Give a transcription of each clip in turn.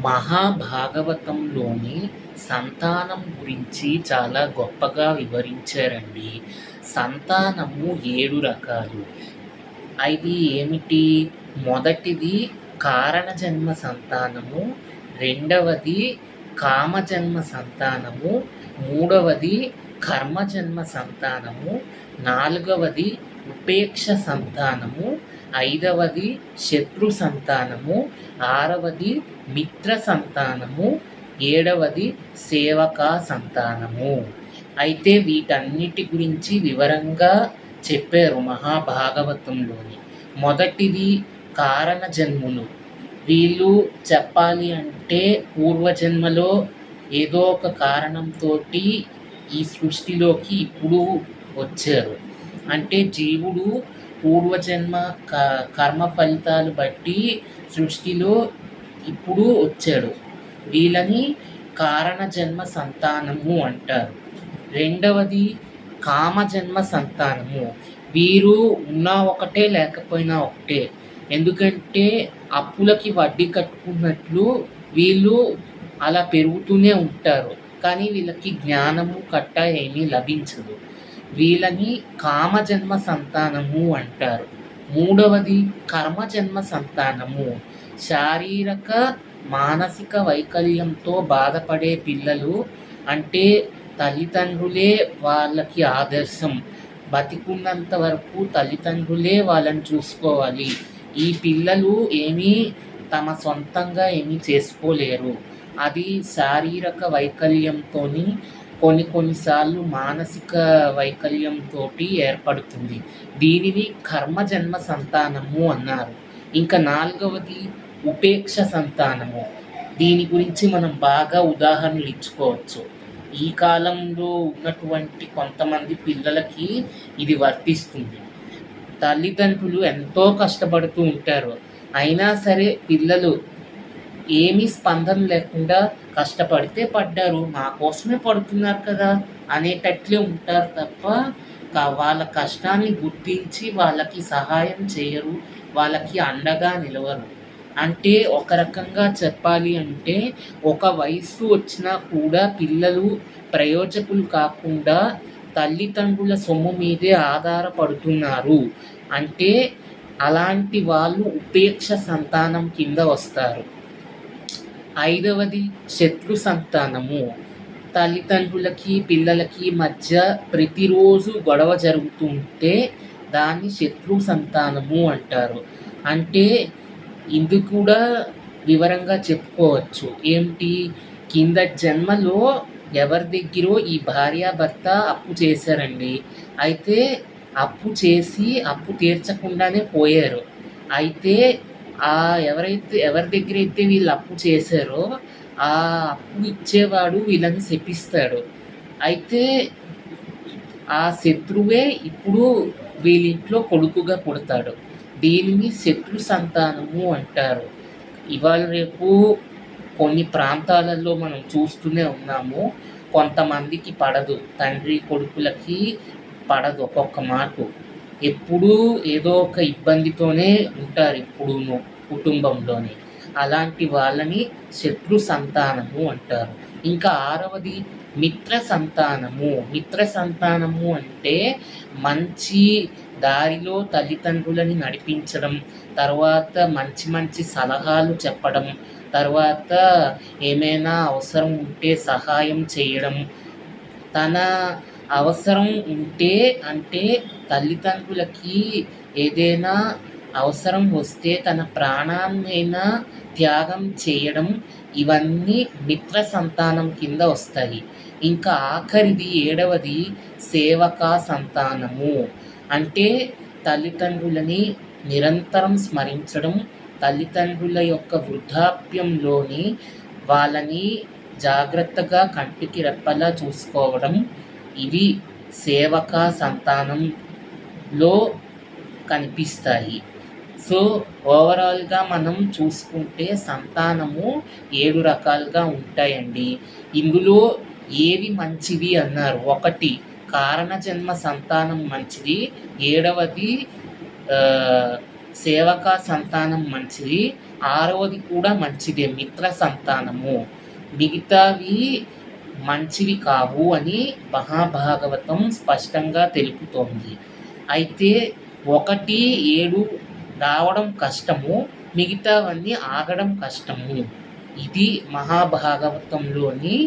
మహాభాగవతంలోని సంతానం గురించి చాలా గొప్పగా వివరించారండి. సంతానము 7 రకాలు. అవి ఏమిటి? మొదటిది కారణజన్మ సంతానము, రెండవది కామజన్మ సంతానము, మూడవది కర్మజన్మ సంతానము, నాలుగవది ఉపేక్ష సంతానము, ఐదవది శత్రు సంతానము, ఆరవది మిత్ర సంతానము, ఏడవది సేవకా సంతానము. అయితే వీటన్నిటి గురించి వివరంగా చెప్పారు మహాభాగవతంలోని. మొదటిది కారణ జన్ములు. వీళ్ళు చెప్పాలి అంటే పూర్వజన్మలో ఏదో ఒక కారణంతోటి ఈ సృష్టిలోకి ఇప్పుడు వచ్చారు. అంటే జీవుడు పూర్వజన్మ కర్మ ఫలితాలు బట్టి సృష్టిలో ఇప్పుడు వచ్చాడు. వీళ్ళని కారణ జన్మ సంతానము అంటారు. రెండవది కామజన్మ సంతానము. వీరు ఉన్నా ఒకటే లేకపోయినా ఒకటే. ఎందుకంటే అప్పులకి వడ్డీ కట్టుకున్నట్లు వీళ్ళు అలా పెరుగుతూనే ఉంటారు. కానీ వీళ్ళకి జ్ఞానము కట్ట ఏమీ లభించదు. వీళ్ళని కామజన్మ సంతానము అంటారు. మూడవది కర్మజన్మ సంతానము. శారీరక మానసిక వైకల్యంతో బాధపడే పిల్లలు, అంటే తల్లిదండ్రులే వాళ్ళకి ఆదర్శం. బతికున్నంత వరకు తల్లిదండ్రులే వాళ్ళని చూసుకోవాలి. ఈ పిల్లలు ఏమీ తమ సొంతంగా ఏమీ చేసుకోలేరు. అది శారీరక వైకల్యంతో కొన్నిసార్లు మానసిక వైకల్యంతో ఏర్పడుతుంది. దీనిని కర్మజన్మ సంతానము అన్నారు. ఇంకా నాలుగవది ఉపేక్ష సంతానము. దీని గురించి మనం బాగా ఉదాహరణలు ఇచ్చుకోవచ్చు. ఈ కాలంలో ఉన్నటువంటి కొంతమంది పిల్లలకి ఇది వర్తిస్తుంది. తల్లిదండ్రులు ఎంతో కష్టపడుతూ ఉంటారు. అయినా సరే పిల్లలు ఏమీ స్పందన లేకుండా కష్టపడితే పడ్డారు, మా కోసమే పడుతున్నారు కదా అనేటట్లే ఉంటారు తప్ప వాళ్ళ కష్టాన్ని గుర్తించి వాళ్ళకి సహాయం చేయరు, వాళ్ళకి అండగా నిలవరు. అంటే ఒక రకంగా చెప్పాలి అంటే ఒక వయస్సు వచ్చినా కూడా పిల్లలు ప్రయోజకులు కాకుండా తల్లిదండ్రుల సొమ్ము మీదే ఆధారపడుతున్నారు. అంటే అలాంటి వాళ్ళు ఉపేక్ష సంతానం కింద వస్తారు. ఐదవది శత్రు సంతానము. తల్లిదండ్రులకి పిల్లలకి మధ్య ప్రతిరోజు గొడవ జరుగుతుంటే దాన్ని శత్రు సంతానము అంటారు. అంటే ఇది కూడా వివరంగా చెప్పుకోవచ్చు. ఏమిటి? కింద జన్మలో ఎవరి దగ్గరో ఈ భార్యాభర్త అప్పు చేశారండి. అయితే అప్పు చేసి అప్పు తీర్చకుండానే పోయారు. అయితే ఎవరి దగ్గర అయితే వీళ్ళు అప్పు చేశారో ఆ అప్పు ఇచ్చేవాడు వీళ్ళని శపిస్తాడు. అయితే ఆ శత్రువే ఇప్పుడు వీళ్ళింట్లో కొడుకుగా పుడతాడు. దీనిని శత్రు సంతానము అంటారు. ఇవాళ రేపు కొన్ని ప్రాంతాలలో మనం చూస్తూనే ఉన్నాము. కొంతమందికి పడదు, తండ్రి కొడుకులకి పడదు ఒక్కొక్క మాట. ఎప్పుడూ ఏదో ఒక ఇబ్బందితోనే ఉంటారు ఇప్పుడును కుటుంబంలోని. అలాంటి వాళ్ళని శత్రు సంతానము అంటారు. ఇంకా ఆరవది మిత్ర సంతానము. మిత్ర సంతానము అంటే మంచి దారిలో తల్లిదండ్రులని నడిపించడం, తర్వాత మంచి మంచి సలహాలు చెప్పడం, తర్వాత ఏమైనా అవసరం ఉంటే సహాయం చేయడం. తన అవసరం ఉంటే అంటే తల్లిదండ్రులకి ఏదైనా అవసరం వస్తే తన ప్రాణాన్నైనా త్యాగం చేయడం, ఇవన్నీ మిత్ర సంతానం కింద వస్తాయి. ఇంకా ఆఖరిది ఏడవది సేవకా సంతానము. అంటే తల్లిదండ్రులని నిరంతరం స్మరించడం, తల్లిదండ్రుల యొక్క వృద్ధాప్యంలోని వాళ్ళని జాగ్రత్తగా కంటికి రెప్పలా చూసుకోవడం, ఇవి సేవకా సంతానంలో కనిపిస్తాయి. సో ఓవరాల్గా మనం చూసుకుంటే సంతానము 7 రకాలుగా ఉంటాయండి. ఇందులో ఏవి మంచివి అన్నారు. ఒకటి కారణజన్మ సంతానం మంచిది, ఏడవది సేవక సంతానం మంచిది, ఆరవది కూడా మంచిదే మిత్ర సంతానము. మిగతావి మంచివి కావు అని మహాభాగవతం స్పష్టంగా తెలుపుతోంది. అయితే 1, 7 రావడం కష్టము, మిగతావన్నీ ఆగడం కష్టము. ఇది మహాభాగవతంలోని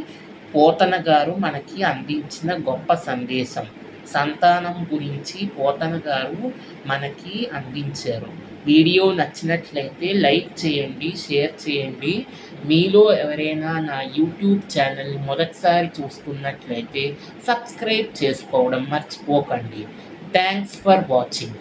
పోతన గారు మనకి అందించిన గొప్ప సందేశం. సంతానం గురించి పోతన గారు మనకి అందించారు. వీడియో నచ్చినట్లయితే లైక్ చేయండి, షేర్ చేయండి. మీలో ఎవరైనా నా యూట్యూబ్ ఛానల్ మొదటిసారి చూస్తున్నట్లయితే సబ్స్క్రైబ్ చేసుకోవడం మర్చిపోకండి. Thanks for watching.